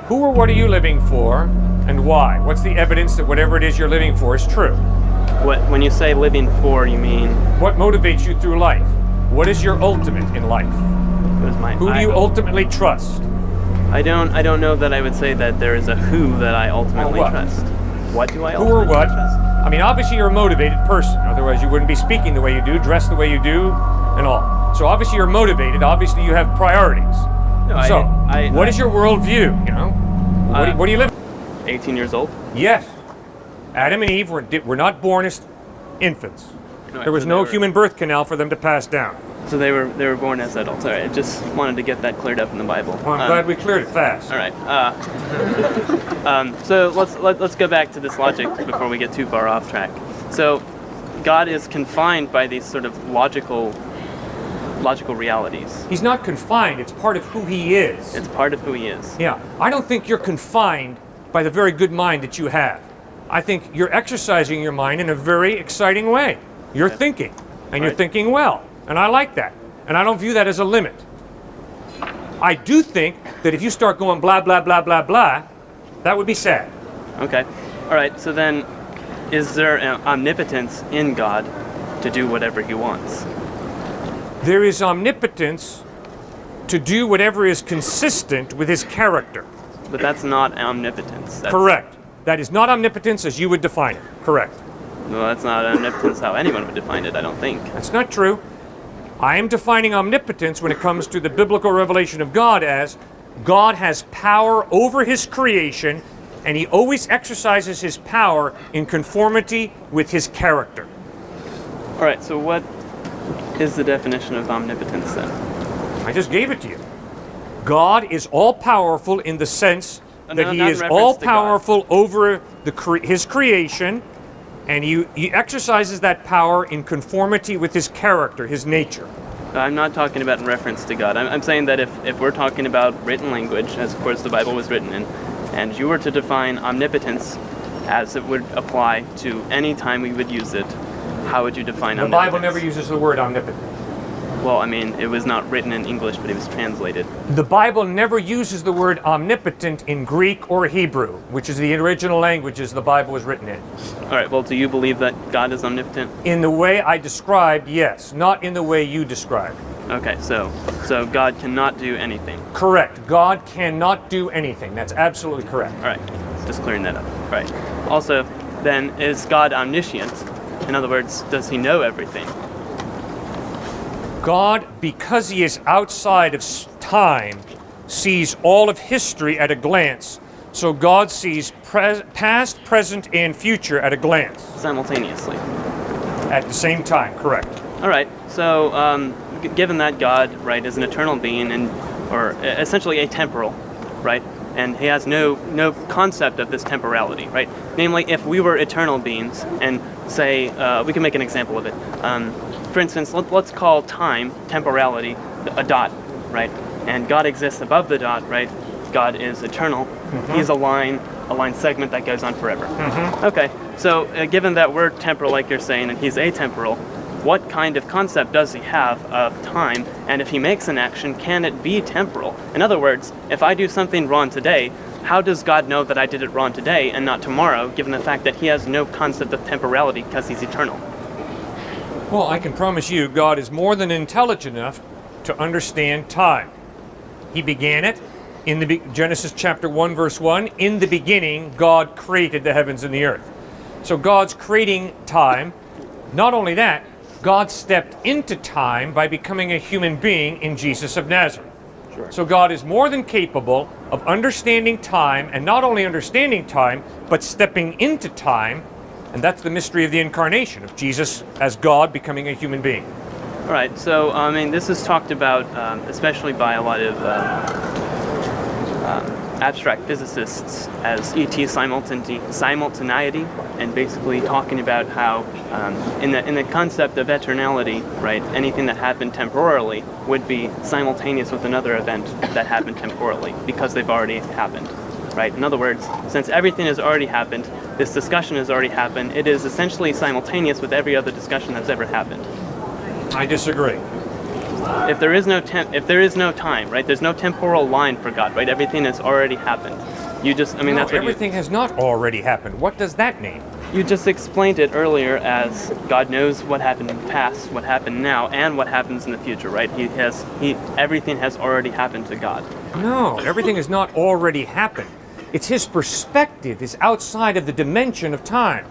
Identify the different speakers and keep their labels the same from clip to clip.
Speaker 1: Who or what are you living for, and why? What's the evidence that whatever it is you're living for is true?
Speaker 2: When you say living for, you mean?
Speaker 1: What motivates you through life? What is your ultimate in life? Who do you ultimately trust?
Speaker 2: I don't know that I would say that there is a who that I ultimately trust. What do I ultimately trust? Who or what?
Speaker 1: I mean, obviously you're a motivated person. Otherwise you wouldn't be speaking the way you do, dressed the way you do, and all. So obviously you're motivated. Obviously you have priorities. No, what is your worldview, you know? What do you live?
Speaker 2: 18 years old?
Speaker 1: Yes. Adam and Eve were not born as infants. There was no human birth canal for them to pass down.
Speaker 2: So they were born as adults. All right, I just wanted to get that cleared up in the Bible.
Speaker 1: Well, I'm glad we cleared it fast.
Speaker 2: All right. So let's go back to this logic before we get too far off track. So God is confined by these sort of logical realities.
Speaker 1: He's not confined. It's part of who he is.
Speaker 2: It's part of who he is.
Speaker 1: Yeah. I don't think you're confined by the very good mind that you have. I think you're exercising your mind in a very exciting way. You're thinking, and you're thinking well. And I like that. And I don't view that as a limit. I do think that if you start going blah, blah, blah, blah, blah, that would be sad.
Speaker 2: Okay. All right. So then, is there an omnipotence in God to do whatever he wants?
Speaker 1: There is omnipotence to do whatever is consistent with his character.
Speaker 2: But that's not omnipotence.
Speaker 1: Correct. That is not omnipotence as you would define it. Correct.
Speaker 2: No, that's not omnipotence how anyone would define it, I don't think.
Speaker 1: That's not true. I am defining omnipotence when it comes to the biblical revelation of God as God has power over his creation, and he always exercises his power in conformity with his character.
Speaker 2: All right, so what is the definition of omnipotence then?
Speaker 1: I just gave it to you. God is all-powerful in the sense that he is all-powerful over his creation, and he exercises that power in conformity with his character, his nature.
Speaker 2: I'm not talking about in reference to God. I'm saying that if we're talking about written language, as of course the Bible was written in, and you were to define omnipotence as it would apply to any time we would use it, how would you define omnipotence?
Speaker 1: The Bible never uses the word omnipotent.
Speaker 2: Well, I mean, it was not written in English, but it was translated.
Speaker 1: The Bible never uses the word omnipotent in Greek or Hebrew, which is the original languages the Bible was written in.
Speaker 2: All right, well, do you believe that God is omnipotent?
Speaker 1: In the way I described, yes. Not in the way you described.
Speaker 2: Okay, so God cannot do anything.
Speaker 1: Correct. God cannot do anything. That's absolutely correct.
Speaker 2: All right, just clearing that up. All right. Also, then, is God omniscient? In other words, does he know everything?
Speaker 1: God, because he is outside of time, sees all of history at a glance. So God sees past, present, and future at a glance.
Speaker 2: Simultaneously.
Speaker 1: At the same time, correct.
Speaker 2: All right, so given that God, right, is an eternal being or essentially atemporal, right, and he has no concept of this temporality, right? Namely, if we were eternal beings, and say, we can make an example of it. For instance, let's call time, temporality, a dot, right? And God exists above the dot, right? God is eternal. Mm-hmm. He's a line segment that goes on forever. Mm-hmm. Okay, so given that we're temporal, like you're saying, and he's atemporal, what kind of concept does he have of time? And if he makes an action, can it be temporal? In other words, if I do something wrong today, how does God know that I did it wrong today and not tomorrow, given the fact that he has no concept of temporality because he's eternal?
Speaker 1: Well, I can promise you, God is more than intelligent enough to understand time. He began it in Genesis chapter 1, verse 1. In the beginning, God created the heavens and the earth. So God's creating time. Not only that, God stepped into time by becoming a human being in Jesus of Nazareth. Sure. So God is more than capable of understanding time, and not only understanding time, but stepping into time. And that's the mystery of the incarnation, of Jesus as God becoming a human being.
Speaker 2: All right, so, I mean, this is talked about, especially by a lot of abstract physicists as ET simultaneity, and basically talking about how, in the concept of eternality, right, anything that happened temporarily would be simultaneous with another event that happened temporally, because they've already happened. Right? In other words, since everything has already happened, this discussion has already happened, it is essentially simultaneous with every other discussion that's ever happened.
Speaker 1: I disagree.
Speaker 2: If there is no time, right? There's no temporal line for God, right? Everything has already happened. You just, I mean,
Speaker 1: No,
Speaker 2: that's what
Speaker 1: everything has not already happened. What does that mean?
Speaker 2: you just explained it earlier as God knows what happened in the past, what happened now, and what happens in the future, right? Everything has already happened to God.
Speaker 1: No, everything has not already happened. It's his perspective is outside of the dimension of time.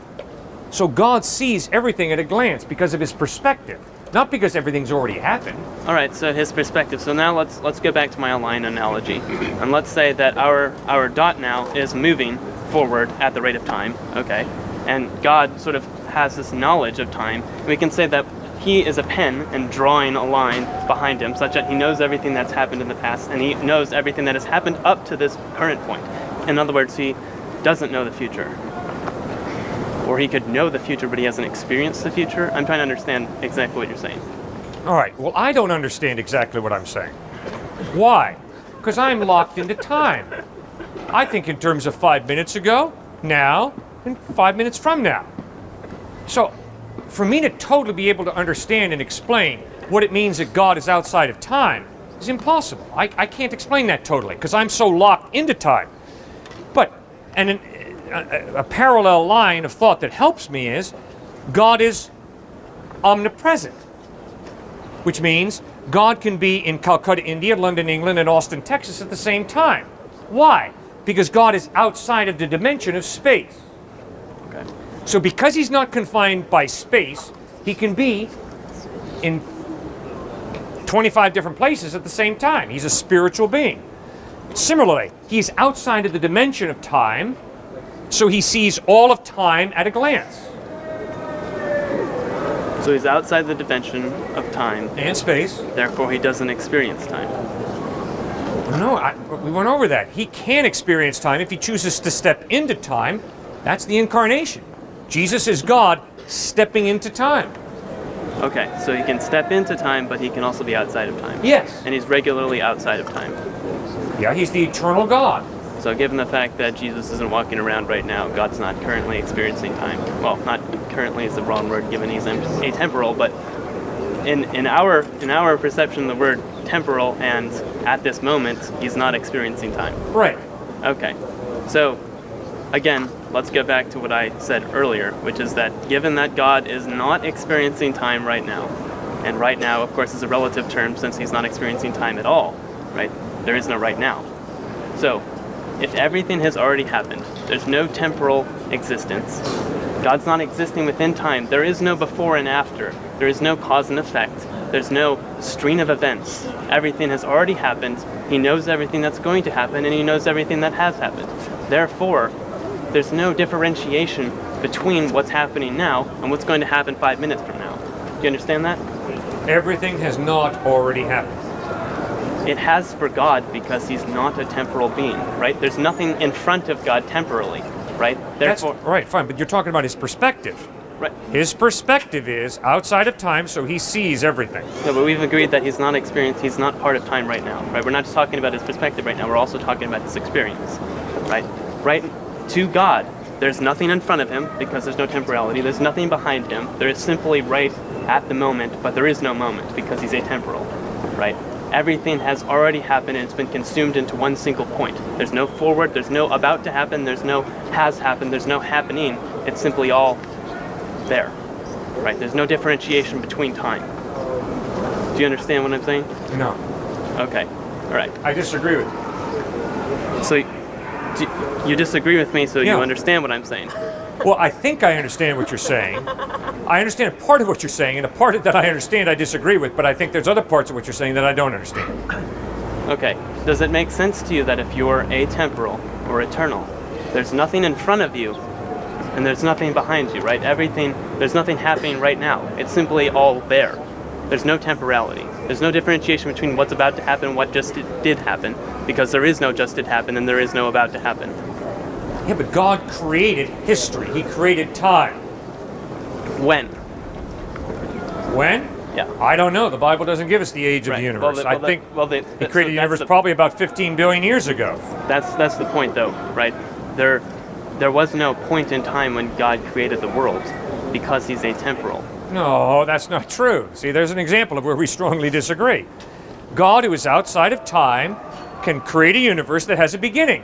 Speaker 1: So God sees everything at a glance because of his perspective, not because everything's already happened.
Speaker 2: All right, so his perspective. So now let's go back to my line analogy, and let's say that our dot now is moving forward at the rate of time, okay? And God sort of has this knowledge of time. And we can say that he is a pen and drawing a line behind him such that he knows everything that's happened in the past, and he knows everything that has happened up to this current point. In other words, he doesn't know the future. Or he could know the future, but he hasn't experienced the future. I'm trying to understand exactly what you're saying.
Speaker 1: All right, well, I don't understand exactly what I'm saying. Why? Because I'm locked into time. I think in terms of 5 minutes ago, now, and 5 minutes from now. So, for me to totally be able to understand and explain what it means that God is outside of time is impossible. I can't explain that totally because I'm so locked into time. But, and a parallel line of thought that helps me is God is omnipresent, which means God can be in Calcutta, India, London, England, and Austin, Texas at the same time. Why? Because God is outside of the dimension of space.
Speaker 2: Okay.
Speaker 1: So because he's not confined by space, he can be in 25 different places at the same time. He's a spiritual being. Similarly, he's outside of the dimension of time, so he sees all of time at a glance.
Speaker 2: So he's outside the dimension of time,
Speaker 1: And space.
Speaker 2: therefore he doesn't experience time.
Speaker 1: No, we went over that. He can experience time if he chooses to step into time. That's the incarnation. Jesus is God stepping into time.
Speaker 2: Okay, so he can step into time, but he can also be outside of time.
Speaker 1: Yes.
Speaker 2: And he's regularly outside of time.
Speaker 1: Yeah, he's the eternal God.
Speaker 2: So given the fact that Jesus isn't walking around right now, God's not currently experiencing time. Well, not currently is the wrong word given he's atemporal, but in our perception of the word temporal and at this moment, he's not experiencing time.
Speaker 1: Right.
Speaker 2: Okay, so again, let's go back to what I said earlier, which is that given that God is not experiencing time right now, and right now, of course, is a relative term since he's not experiencing time at all, right? There is no right now. So, if everything has already happened, there's no temporal existence, God's not existing within time, there is no before and after, there is no cause and effect, there's no stream of events. Everything has already happened, he knows everything that's going to happen, and he knows everything that has happened. Therefore, there's no differentiation between what's happening now and what's going to happen 5 minutes from now. Do you understand that?
Speaker 1: Everything has not already happened.
Speaker 2: It has for God because he's not a temporal being, right? There's nothing in front of God temporally, right? Therefore,
Speaker 1: That's right, fine, but you're talking about his perspective.
Speaker 2: right.
Speaker 1: His perspective is outside of time, so he sees everything.
Speaker 2: No, but we've agreed that he's not part of time right now, right? We're not just talking about his perspective right now, we're also talking about his experience, right? Right to God, there's nothing in front of him because there's no temporality, there's nothing behind him, there is simply right at the moment, but there is no moment because he's atemporal, right? Everything has already happened and it's been consumed into one single point. There's no forward, there's no about to happen, there's no has happened, there's no happening. It's simply all there, right? There's no differentiation between time. Do you understand what I'm saying?
Speaker 1: No,
Speaker 2: Okay, all right.
Speaker 1: I disagree with you.
Speaker 2: So you disagree with me, so
Speaker 1: Yeah.
Speaker 2: you understand what I'm saying.
Speaker 1: Well, I think I understand what you're saying. I understand part of what you're saying, and a part that I understand I disagree with, but I think there's other parts of what you're saying that I don't understand.
Speaker 2: Okay, does it make sense to you that if you're atemporal or eternal, there's nothing in front of you and there's nothing behind you, right? There's nothing happening right now. It's simply all there. There's no temporality. There's no differentiation between what's about to happen and what just did happen, because there is no just did happen and there is no about to happen.
Speaker 1: Yeah, but God created history. He created time.
Speaker 2: When?
Speaker 1: When?
Speaker 2: Yeah.
Speaker 1: I don't know. The Bible doesn't give us the age of
Speaker 2: Right.
Speaker 1: the universe. I think he created the universe
Speaker 2: that's
Speaker 1: probably about 15 billion years ago.
Speaker 2: That's the point, though, right? There was no point in time when God created the world, because he's atemporal.
Speaker 1: No, that's not true. See, there's an example of where we strongly disagree. God, who is outside of time, can create a universe that has a beginning.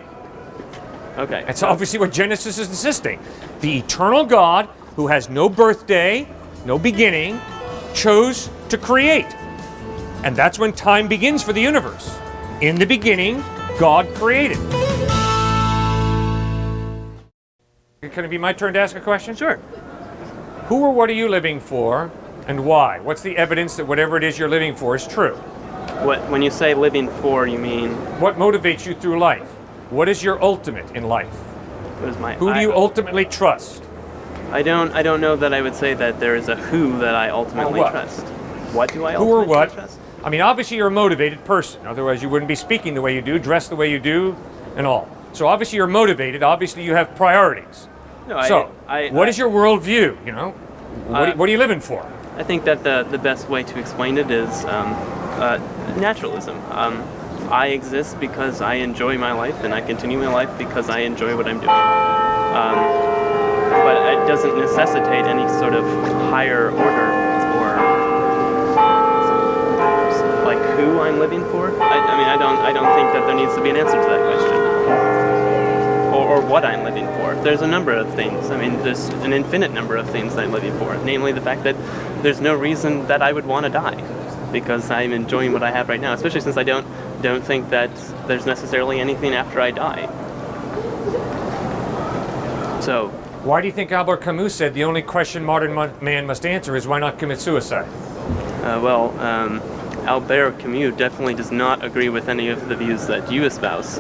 Speaker 2: Okay.
Speaker 1: That's obviously what Genesis is insisting. The eternal God, who has no birthday, no beginning, chose to create. And that's when time begins for the universe. In the beginning, God created. Can it be my turn to ask a question?
Speaker 2: Sure.
Speaker 1: Who or what are you living for, and why? What's the evidence that whatever it is you're living for is true?
Speaker 2: When you say living for, you mean?
Speaker 1: What motivates you through life? What is your ultimate in life?
Speaker 2: What is my?
Speaker 1: Who do you ultimately trust?
Speaker 2: I don't know that I would say that there is a who that I ultimately
Speaker 1: what?
Speaker 2: trust. What do I
Speaker 1: Who or
Speaker 2: ultimately
Speaker 1: what?
Speaker 2: trust?
Speaker 1: I mean, obviously you're a motivated person. Otherwise you wouldn't be speaking the way you do, dressed the way you do, and all. So obviously you're motivated. Obviously you have priorities.
Speaker 2: No,
Speaker 1: What is your worldview? You know, what are you living for?
Speaker 2: I think that the best way to explain it is naturalism. I exist because I enjoy my life, and I continue my life because I enjoy what I'm doing. But it doesn't necessitate any sort of higher order or like who I'm living for. I mean, I don't think that there needs to be an answer to that question. Or what I'm living for. There's a number of things. I mean, there's an infinite number of things that I'm living for. Namely, the fact that there's no reason that I would want to die, because I'm enjoying what I have right now. Especially since I don't think that there's necessarily anything after I die. So,
Speaker 1: why do you think Albert Camus said the only question modern man must answer is why not commit suicide?
Speaker 2: Albert Camus definitely does not agree with any of the views that you espouse.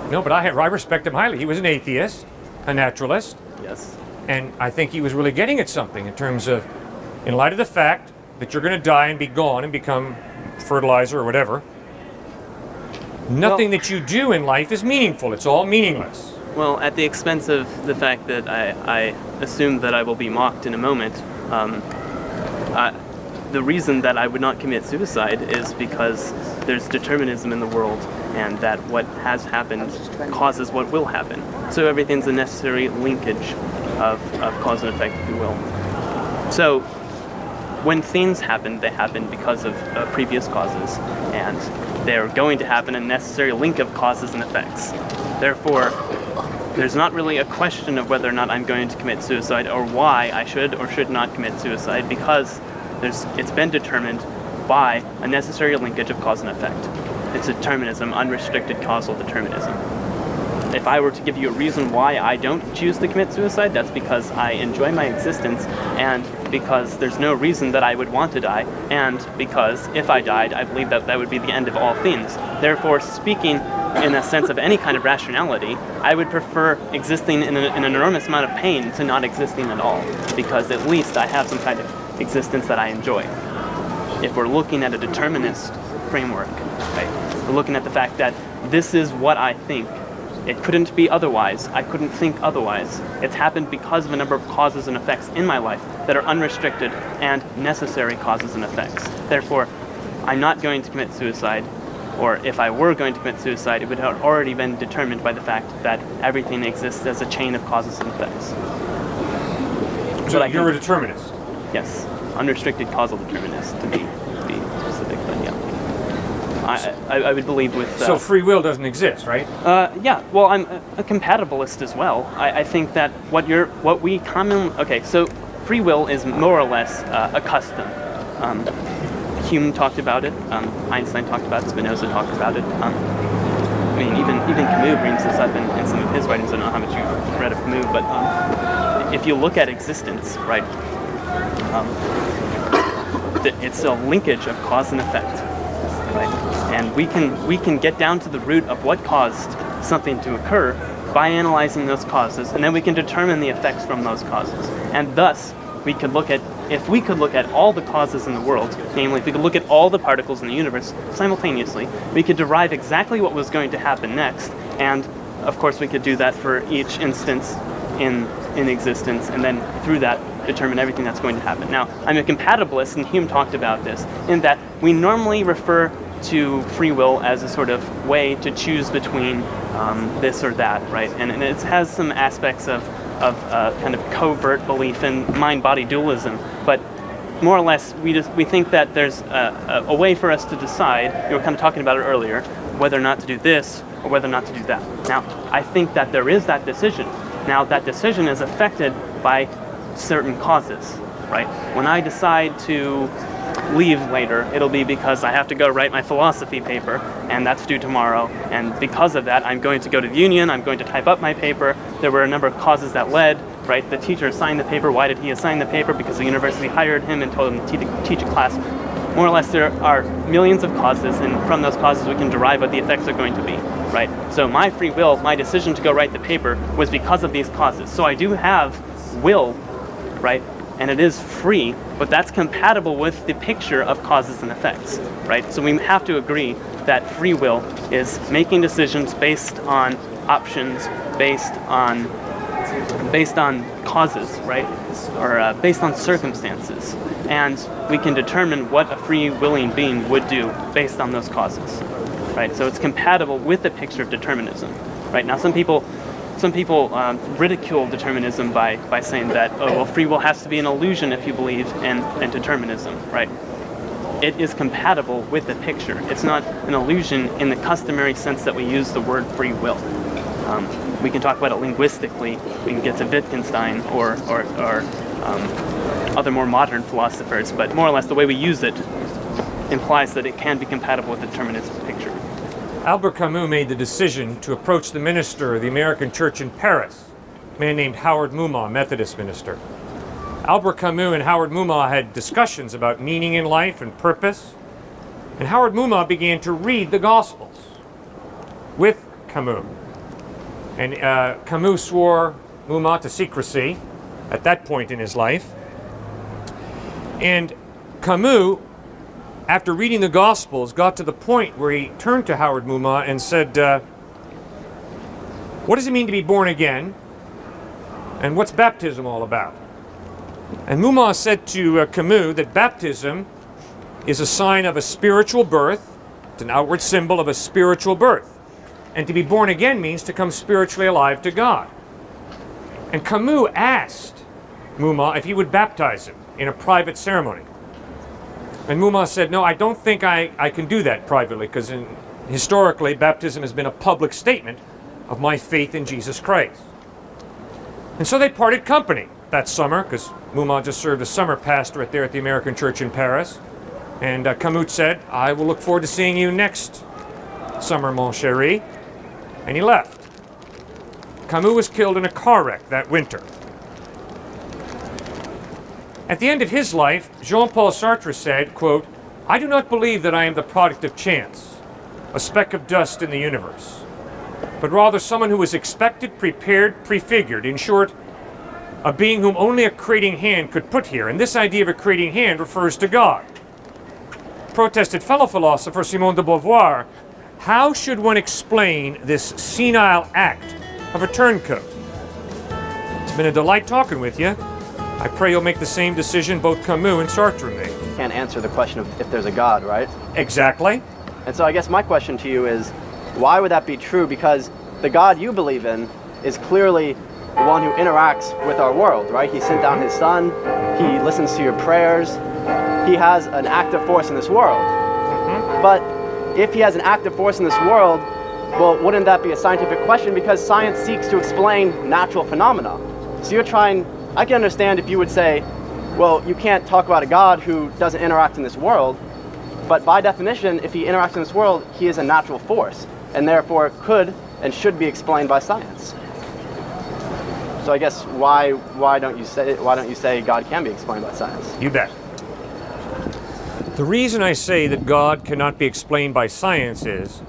Speaker 1: No, but I respect him highly. He was an atheist, a naturalist.
Speaker 2: Yes.
Speaker 1: And I think he was really getting at something in terms of, in light of the fact that you're going to die and be gone and become fertilizer or whatever, nothing that you do in life is meaningful. It's all meaningless.
Speaker 2: Well, at the expense of the fact that I assume that I will be mocked in a moment, the reason that I would not commit suicide is because there's determinism in the world, and that what has happened causes what will happen. So everything's a necessary linkage of cause and effect, if you will. So when things happen, they happen because of previous causes, and they're going to happen a necessary link of causes and effects. Therefore, there's not really a question of whether or not I'm going to commit suicide or why I should or should not commit suicide, because it's been determined by a necessary linkage of cause and effect. It's determinism, unrestricted causal determinism. If I were to give you a reason why I don't choose to commit suicide, that's because I enjoy my existence, and because there's no reason that I would want to die, and because if I died, I believe that that would be the end of all things. Therefore, speaking in a sense of any kind of rationality, I would prefer existing in an enormous amount of pain to not existing at all, because at least I have some kind of existence that I enjoy. If we're looking at a determinist framework, right, we're looking at the fact that this is what I think. It couldn't be otherwise. I couldn't think otherwise. It's happened because of a number of causes and effects in my life that are unrestricted and necessary causes and effects. Therefore, I'm not going to commit suicide, or if I were going to commit suicide, it would have already been determined by the fact that everything exists as a chain of causes and effects.
Speaker 1: So you're a determinist?
Speaker 2: Yes, unrestricted causal determinist, to be specific, but yeah. I would believe with...
Speaker 1: so free will doesn't exist, right?
Speaker 2: Yeah, well, I'm a compatibilist as well. I think that what we commonly... Okay, so free will is more or less a custom. Hume talked about it, Einstein talked about it, Spinoza talked about it. I mean, even Camus brings this up in some of his writings. I don't know how much you've read of Camus, but if you look at existence, right, it's a linkage of cause and effect, right? And we can get down to the root of what caused something to occur by analyzing those causes, and then we can determine the effects from those causes. And thus, if we could look at all the causes in the world, namely, if we could look at all the particles in the universe simultaneously, we could derive exactly what was going to happen next, and of course we could do that for each instance in existence, and then through that determine everything that's going to happen. Now, I'm a compatibilist, and Hume talked about this, in that we normally refer to free will as a sort of way to choose between this or that, right? And it has some aspects of kind of covert belief in mind-body dualism, but more or less we think that there's a way for us to decide, you were kind of talking about it earlier, whether or not to do this or whether or not to do that. Now, I think that there is that decision. Now, that decision is affected by certain causes, right? When I decide to leave later, it'll be because I have to go write my philosophy paper, and that's due tomorrow. And because of that, I'm going to go to the union, I'm going to type up my paper. There were a number of causes that led, right? The teacher assigned the paper. Why did he assign the paper? Because the university hired him and told him to teach a class. More or less, there are millions of causes, and from those causes we can derive what the effects are going to be, right? So my free will, my decision to go write the paper was because of these causes. So I do have will, right? And it is free, but that's compatible with the picture of causes and effects, right? So we have to agree that free will is making decisions based on options, based on causes, right? Or based on circumstances. And we can determine what a free willing being would do based on those causes, right? So it's compatible with the picture of determinism, right? Now some people ridicule determinism by saying that, oh, well, free will has to be an illusion if you believe in determinism, right? It is compatible with the picture. It's not an illusion in the customary sense that we use the word free will. We can talk about it linguistically. We can get to Wittgenstein or other more modern philosophers, but more or less the way we use it implies that it can be compatible with the deterministic picture.
Speaker 1: Albert Camus made the decision to approach the minister of the American church in Paris, a man named Howard Mumma, Methodist minister. Albert Camus and Howard Mumma had discussions about meaning in life and purpose, and Howard Mumma began to read the Gospels with Camus. And Camus swore Mumma to secrecy at that point in his life. And Camus, after reading the Gospels, got to the point where he turned to Howard Mumma and said, what does it mean to be born again? And what's baptism all about? And Mumma said to Camus that baptism is a sign of a spiritual birth. It's an outward symbol of a spiritual birth. And to be born again means to come spiritually alive to God. And Camus asked Mumma if he would baptize him in a private ceremony. And Mumma said, no, I don't think I can do that privately, because historically, baptism has been a public statement of my faith in Jesus Christ. And so they parted company that summer, because Mumma just served as summer pastor there at the American church in Paris. And Camus said, I will look forward to seeing you next summer, mon chéri. And he left. Camus was killed in a car wreck that winter. At the end of his life, Jean-Paul Sartre said, quote, I do not believe that I am the product of chance, a speck of dust in the universe, but rather someone who was expected, prepared, prefigured. In short, a being whom only a creating hand could put here. And this idea of a creating hand refers to God. Protested fellow philosopher Simone de Beauvoir, how should one explain this senile act of a turncoat? It's been a delight talking with you. I pray you'll make the same decision both Camus and Sartre made.
Speaker 3: You can't answer the question of if there's a God, right?
Speaker 1: Exactly.
Speaker 3: And so I guess my question to you is, why would that be true? Because the God you believe in is clearly the one who interacts with our world, right? He sent down his son, he listens to your prayers, he has an active force in this world.
Speaker 1: Mm-hmm.
Speaker 3: But if he has an active force in this world, well, wouldn't that be a scientific question? Because science seeks to explain natural phenomena. So you're trying, I can understand if you would say, well, you can't talk about a God who doesn't interact in this world, but by definition, if he interacts in this world, he is a natural force, and therefore could and should be explained by science. So I guess why don't you say God can be explained by science?
Speaker 1: You bet. The reason I say that God cannot be explained by science is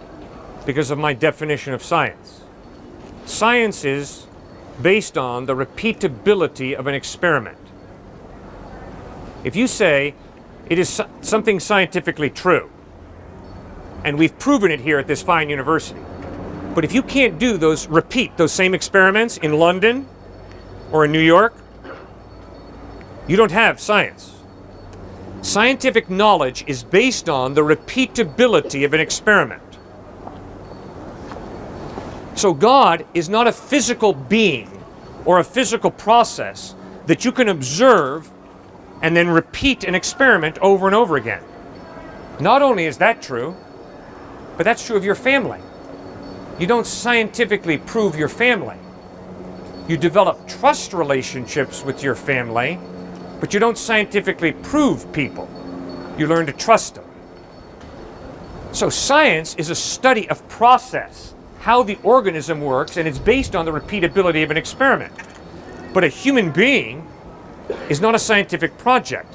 Speaker 1: because of my definition of science. Science is based on the repeatability of an experiment. If you say it is something scientifically true, and we've proven it here at this fine university, but if you can't do those same experiments in London or in New York, you don't have science. Scientific knowledge is based on the repeatability of an experiment. So God is not a physical being or a physical process that you can observe and then repeat an experiment over and over again. Not only is that true, but that's true of your family. You don't scientifically prove your family. You develop trust relationships with your family, but you don't scientifically prove people. You learn to trust them. So science is a study of process, how the organism works, and it's based on the repeatability of an experiment. But a human being is not a scientific project.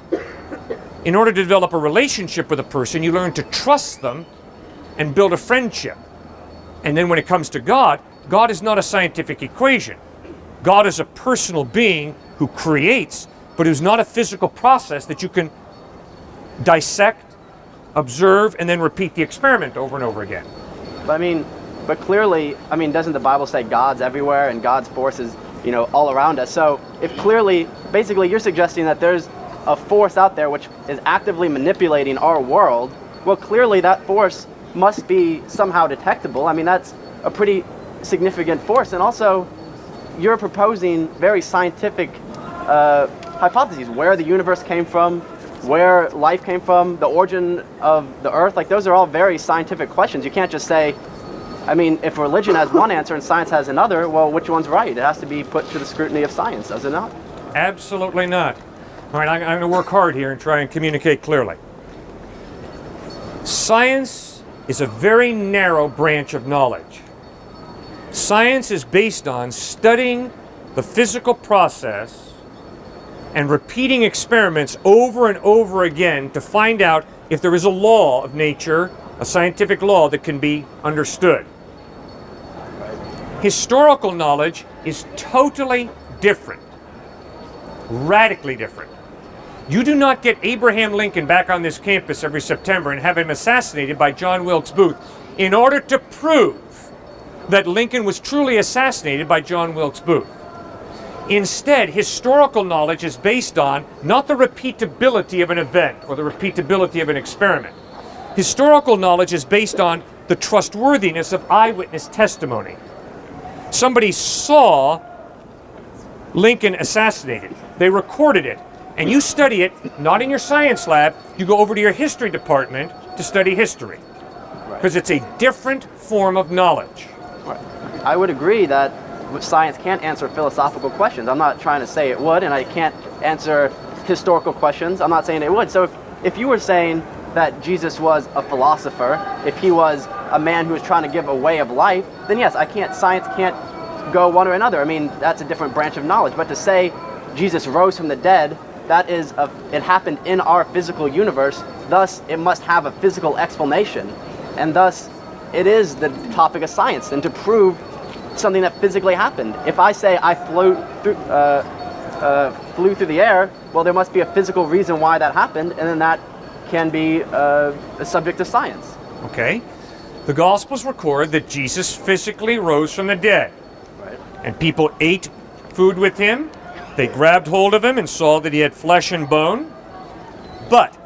Speaker 1: In order to develop a relationship with a person, you learn to trust them and build a friendship. And then when it comes to God, God is not a scientific equation. God is a personal being who creates, but who's not a physical process that you can dissect, observe, and then repeat the experiment over and over again.
Speaker 3: But clearly, doesn't the Bible say God's everywhere and God's force is, all around us? So if clearly, basically you're suggesting that there's a force out there which is actively manipulating our world, well, clearly that force must be somehow detectable. That's a pretty significant force. And also, you're proposing very scientific hypotheses, where the universe came from, where life came from, the origin of the earth. Like, those are all very scientific questions. You can't just say, if religion has one answer and science has another, well, which one's right? It has to be put to the scrutiny of science, does it not?
Speaker 1: Absolutely not. All right, I'm going to work hard here and try and communicate clearly. Science is a very narrow branch of knowledge. Science is based on studying the physical process and repeating experiments over and over again to find out if there is a law of nature, a scientific law that can be understood. Historical knowledge is totally different, radically different. You do not get Abraham Lincoln back on this campus every September and have him assassinated by John Wilkes Booth in order to prove that Lincoln was truly assassinated by John Wilkes Booth. Instead, historical knowledge is based on not the repeatability of an event or the repeatability of an experiment. Historical knowledge is based on the trustworthiness of eyewitness testimony. Somebody saw Lincoln assassinated. They recorded it. And you study it, not in your science lab, you go over to your history department to study history. Because it's a different form of knowledge.
Speaker 3: Right. I would agree that science can't answer philosophical questions. I'm not trying to say it would, and I can't answer historical questions. I'm not saying it would. So if you were saying that Jesus was a philosopher, if he was a man who was trying to give a way of life, then yes, science can't go one or another. That's a different branch of knowledge. But to say Jesus rose from the dead, it happened in our physical universe, thus it must have a physical explanation, and thus it is the topic of science, and to prove something that physically happened. If I say I flew through the air, well, there must be a physical reason why that happened, and then that can be a subject of science.
Speaker 1: Okay. The Gospels record that Jesus physically rose from the dead.
Speaker 3: Right.
Speaker 1: And people ate food with him. They grabbed hold of him and saw that he had flesh and bone. But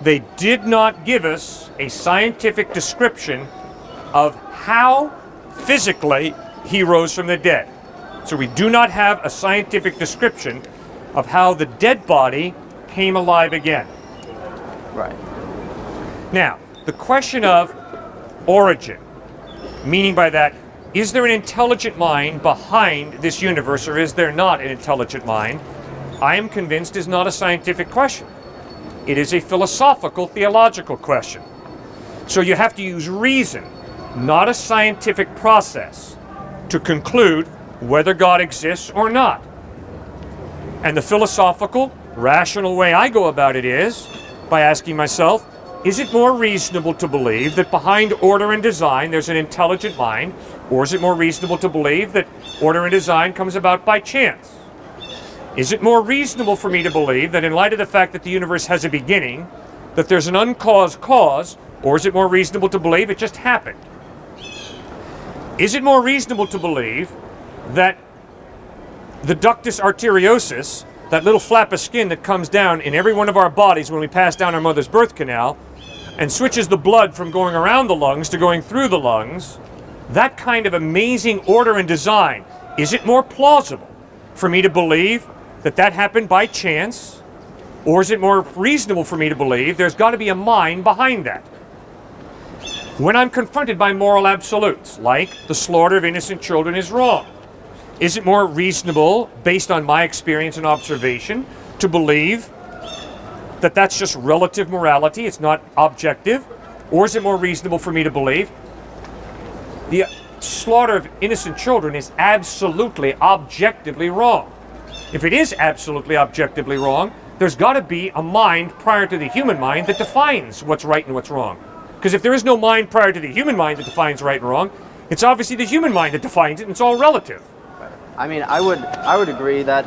Speaker 1: they did not give us a scientific description of how physically he rose from the dead. So we do not have a scientific description of how the dead body came alive again.
Speaker 3: Right.
Speaker 1: Now, the question of origin, meaning by that, is there an intelligent mind behind this universe, or is there not an intelligent mind? I am convinced is not a scientific question. It is a philosophical, theological question. So you have to use reason, not a scientific process, to conclude whether God exists or not. And the philosophical, rational way I go about it is by asking myself, is it more reasonable to believe that behind order and design there's an intelligent mind, or is it more reasonable to believe that order and design comes about by chance? Is it more reasonable for me to believe that in light of the fact that the universe has a beginning, that there's an uncaused cause, or is it more reasonable to believe it just happened? Is it more reasonable to believe that the ductus arteriosus, that little flap of skin that comes down in every one of our bodies when we pass down our mother's birth canal, and switches the blood from going around the lungs to going through the lungs, that kind of amazing order and design, is it more plausible for me to believe that that happened by chance, or is it more reasonable for me to believe there's got to be a mind behind that? When I'm confronted by moral absolutes, like the slaughter of innocent children is wrong, is it more reasonable, based on my experience and observation, to believe that that's just relative morality, it's not objective? Or is it more reasonable for me to believe the slaughter of innocent children is absolutely, objectively wrong? If it is absolutely, objectively wrong, there's got to be a mind prior to the human mind that defines what's right and what's wrong. Because if there is no mind prior to the human mind that defines right and wrong, it's obviously the human mind that defines it, and it's all relative.
Speaker 3: I mean, I would agree that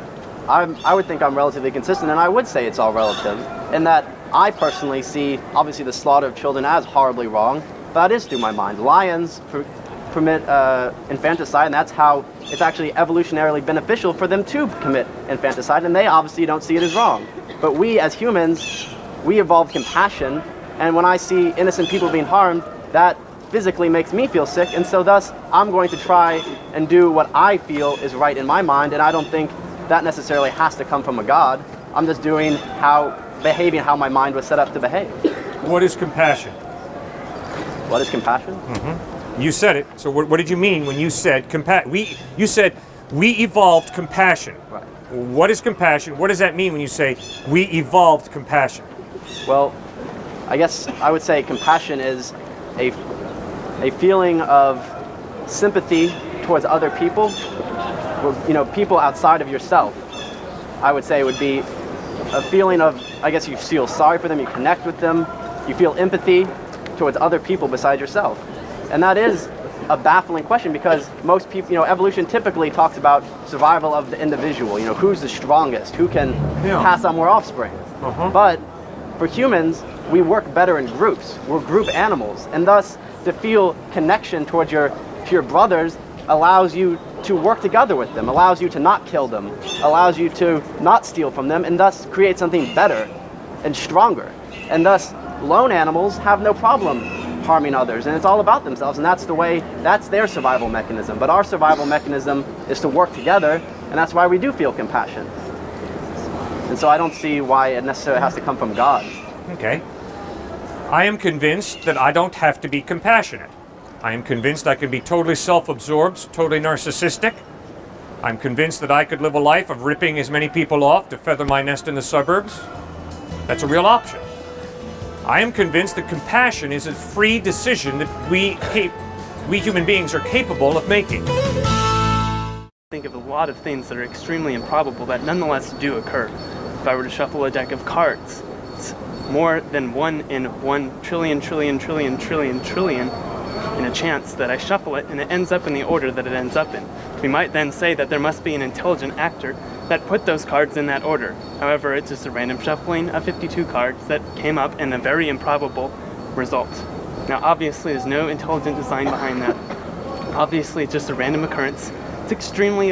Speaker 3: I would think I'm relatively consistent, and I would say it's all relative, in that I personally see, obviously, the slaughter of children as horribly wrong, but that is through my mind. Lions permit infanticide, and that's how it's actually evolutionarily beneficial for them to commit infanticide, and they obviously don't see it as wrong. But we, as humans, we evolved compassion, and when I see innocent people being harmed, that physically makes me feel sick, and so thus I'm going to try and do what I feel is right in my mind, and I don't think that necessarily has to come from a God. I'm just behaving how my mind was set up to behave.
Speaker 1: What is compassion?
Speaker 3: What is compassion?
Speaker 1: Mm-hmm. You said it. So what did you mean when you said compassion? You said we evolved compassion.
Speaker 3: Right.
Speaker 1: What is compassion? What does that mean when you say we evolved compassion?
Speaker 3: Well, I guess I would say compassion is a feeling of sympathy towards other people, people outside of yourself. I would say it would be a feeling of, I guess you feel sorry for them, you connect with them, you feel empathy towards other people besides yourself. And that is a baffling question, because most people, evolution typically talks about survival of the individual, who's the strongest, who can pass on more offspring.
Speaker 1: Uh-huh.
Speaker 3: But for humans, we work better in groups. We're group animals, and thus to feel connection towards your brothers allows you to work together with them, allows you to not kill them, allows you to not steal from them, and thus create something better and stronger. And thus, lone animals have no problem harming others, and it's all about themselves, and that's their survival mechanism. But our survival mechanism is to work together, and that's why we do feel compassion. And so I don't see why it necessarily has to come from God.
Speaker 1: Okay. I am convinced that I don't have to be compassionate. I am convinced I can be totally self-absorbed, totally narcissistic. I'm convinced that I could live a life of ripping as many people off to feather my nest in the suburbs. That's a real option. I am convinced that compassion is a free decision that we human beings are capable of making.
Speaker 2: Think of a lot of things that are extremely improbable that nonetheless do occur. If I were to shuffle a deck of cards, it's more than 1 in 1 trillion in a chance that I shuffle it and it ends up in the order that it ends up in. We might then say that there must be an intelligent actor that put those cards in that order. However, it's just a random shuffling of 52 cards that came up in a very improbable result. Now, obviously, there's no intelligent design behind that. Obviously, it's just a random occurrence. It's extremely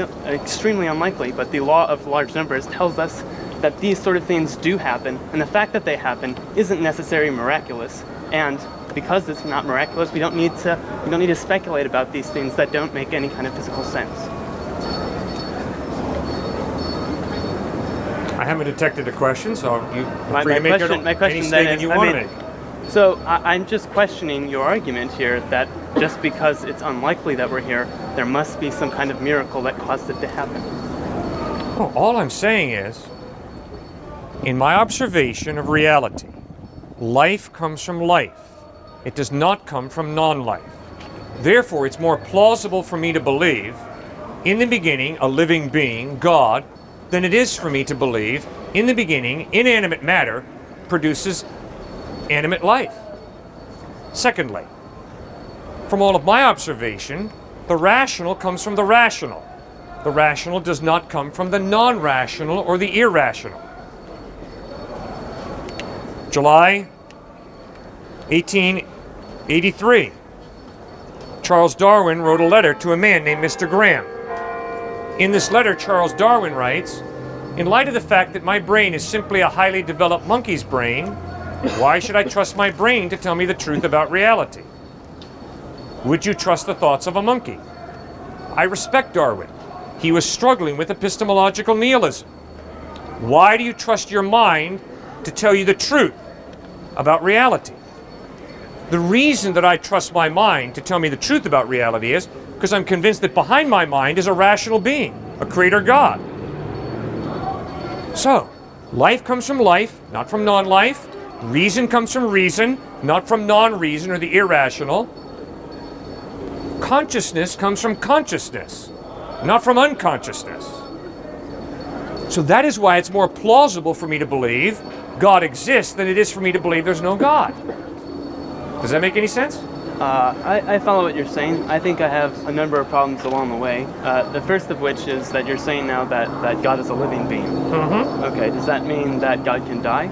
Speaker 2: unlikely, but the law of large numbers tells us that these sort of things do happen, and the fact that they happen isn't necessarily miraculous. And because it's not miraculous, we don't need to speculate about these things that don't make any kind of physical sense.
Speaker 1: I haven't detected a question, so you're free to make any statement
Speaker 2: then is,
Speaker 1: you want to make.
Speaker 2: So I'm just questioning your argument here that just because it's unlikely that we're here, there must be some kind of miracle that caused it to happen.
Speaker 1: Oh, all I'm saying is, in my observation of reality, life comes from life. It does not come from non-life. Therefore, it's more plausible for me to believe, in the beginning, a living being, God, than it is for me to believe, in the beginning, inanimate matter produces animate life. Secondly, from all of my observation, the rational comes from the rational. The rational does not come from the non-rational or the irrational. July 1883, Charles Darwin wrote a letter to a man named Mr. Graham. In this letter, Charles Darwin writes, "In light of the fact that my brain is simply a highly developed monkey's brain, why should I trust my brain to tell me the truth about reality? Would you trust the thoughts of a monkey?" I respect Darwin. He was struggling with epistemological nihilism. Why do you trust your mind to tell you the truth about reality? The reason that I trust my mind to tell me the truth about reality is because I'm convinced that behind my mind is a rational being, a creator God. So, life comes from life, not from non-life. Reason comes from reason, not from non-reason or the irrational. Consciousness comes from consciousness, not from unconsciousness. So that is why it's more plausible for me to believe God exists than it is for me to believe there's no God. Does that make any sense?
Speaker 2: I follow what you're saying. I think I have a number of problems along the way. The first of which is that you're saying now that God is a living being.
Speaker 1: Mm-hmm.
Speaker 2: Okay, does that mean that God can die?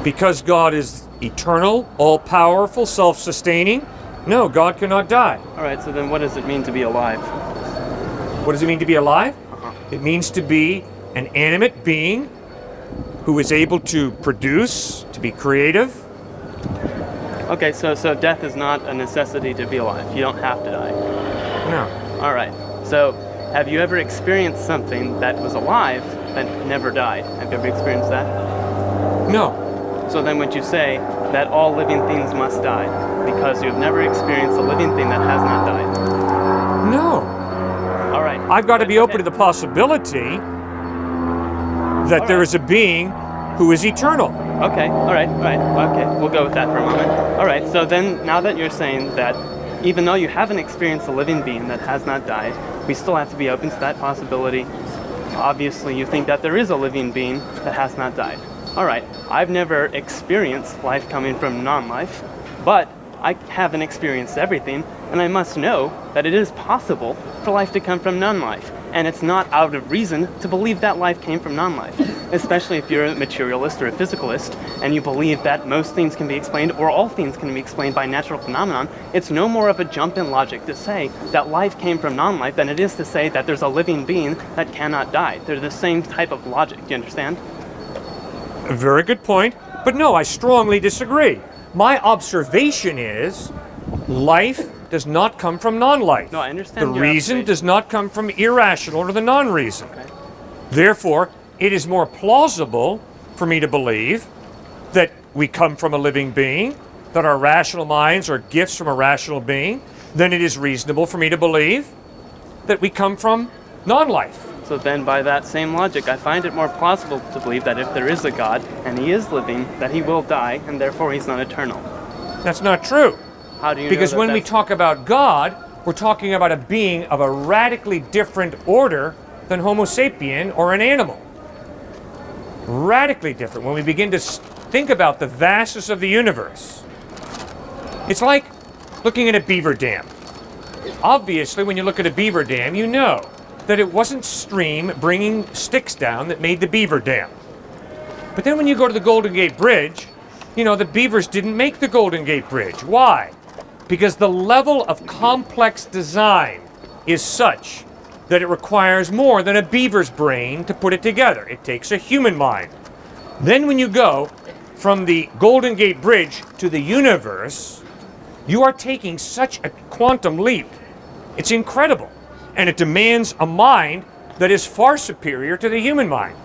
Speaker 1: Because God is eternal, all-powerful, self-sustaining, no, God cannot die.
Speaker 2: All right, so then what does it mean to be alive?
Speaker 1: What does it mean to be alive?
Speaker 2: Uh-huh.
Speaker 1: It means to be an animate being who is able to produce, to be creative.
Speaker 2: Okay, so death is not a necessity to be alive. You don't have to die.
Speaker 1: No.
Speaker 2: All right. So have you ever experienced something that was alive that never died? Have you ever experienced that?
Speaker 1: No.
Speaker 2: So then would you say that all living things must die because you've never experienced a living thing that has not died?
Speaker 1: No.
Speaker 2: All right.
Speaker 1: I've got to be open
Speaker 2: Okay.
Speaker 1: to the possibility that there is a being who is eternal.
Speaker 2: Okay, all right. Okay, we'll go with that for a moment. All right, so then now that you're saying that even though you haven't experienced a living being that has not died, we still have to be open to that possibility. Obviously, you think that there is a living being that has not died. All right, I've never experienced life coming from non-life, but I haven't experienced everything, and I must know that it is possible for life to come from non-life. And it's not out of reason to believe that life came from non-life, especially if you're a materialist or a physicalist and you believe that most things can be explained or all things can be explained by natural phenomenon. It's no more of a jump in logic to say that life came from non-life than it is to say that there's a living being that cannot die. They're the same type of logic, do you understand?
Speaker 1: A very good point. But no, I strongly disagree. My observation is life does not come from non-life.
Speaker 2: No, I understand
Speaker 1: The
Speaker 2: your
Speaker 1: reason
Speaker 2: observation.
Speaker 1: does not come from irrational or the non-reason.
Speaker 2: Okay.
Speaker 1: Therefore, it is more plausible for me to believe that we come from a living being, that our rational minds are gifts from a rational being, than it is reasonable for me to believe that we come from non-life.
Speaker 2: So then by that same logic, I find it more plausible to believe that if there is a God and he is living, that he will die and therefore he's not eternal.
Speaker 1: That's not true.
Speaker 2: How do you
Speaker 1: Because
Speaker 2: know that
Speaker 1: when we
Speaker 2: that's-
Speaker 1: talk about God, we're talking about a being of a radically different order than Homo sapien or an animal. Radically different. When we begin to think about the vastness of the universe, it's like looking at a beaver dam. Obviously, when you look at a beaver dam, you know that it wasn't stream bringing sticks down that made the beaver dam. But then when you go to the Golden Gate Bridge, you know, the beavers didn't make the Golden Gate Bridge. Why? Because the level of complex design is such that it requires more than a beaver's brain to put it together. It takes a human mind. Then when you go from the Golden Gate Bridge to the universe, you are taking such a quantum leap. It's incredible. And it demands a mind that is far superior to the human mind.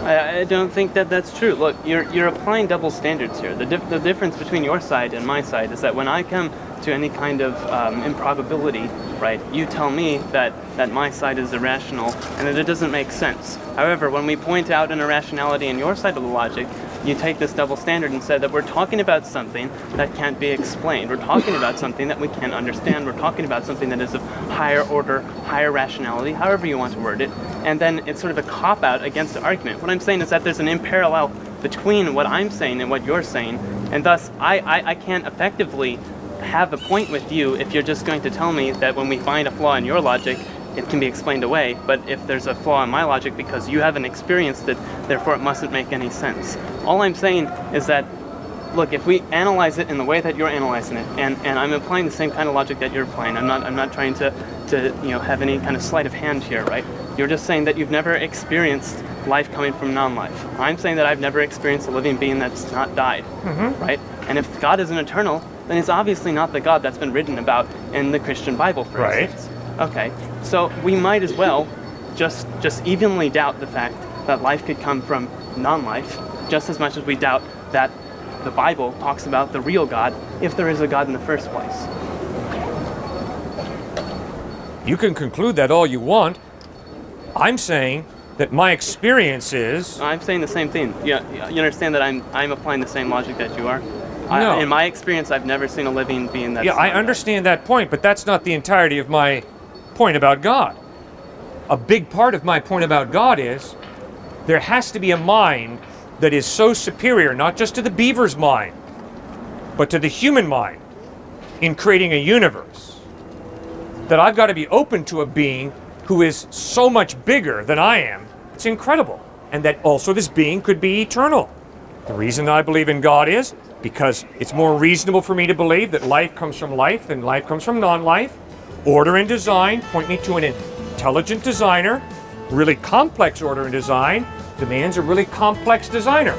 Speaker 2: I don't think that that's true. Look, you're applying double standards here. The difference between your side and my side is that when I come to any kind of improbability, right, you tell me that my side is irrational and that it doesn't make sense. However, when we point out an irrationality in your side of the logic, you take this double standard and say that we're talking about something that can't be explained. We're talking about something that we can't understand. We're talking about something that is of higher order, higher rationality, however you want to word it. And then it's sort of a cop-out against the argument. What I'm saying is that there's an imparallel between what I'm saying and what you're saying. And thus, I can't effectively have a point with you if you're just going to tell me that when we find a flaw in your logic, it can be explained away. But if there's a flaw in my logic because you haven't experienced it, therefore it mustn't make any sense. All I'm saying is that, look, if we analyze it in the way that you're analyzing it, and I'm applying the same kind of logic that you're applying, I'm not trying to have any kind of sleight of hand here, right? You're just saying that you've never experienced life coming from non-life. I'm saying that I've never experienced a living being that's not died, right? And if God isn't eternal, then it's obviously not the God that's been written about in the Christian Bible, for instance. Okay, so we might as well just evenly doubt the fact that life could come from non-life, just as much as we doubt that the Bible talks about the real God, if there is a God in the first place.
Speaker 1: You can conclude that all you want. I'm saying that my experience is...
Speaker 2: I'm saying the same thing. Yeah, you understand that I'm applying the same logic that you are?
Speaker 1: No.
Speaker 2: In my experience, I've never seen a living being that's...
Speaker 1: Yeah, I understand that point, but that's not the entirety of my point about God. A big part of my point about God is there has to be a mind that is so superior, not just to the beaver's mind, but to the human mind in creating a universe, that I've got to be open to a being who is so much bigger than I am. It's incredible. And that also this being could be eternal. The reason I believe in God is because it's more reasonable for me to believe that life comes from life than life comes from non-life. Order and design point me to an intelligent designer. Really complex order and design demands a really complex designer.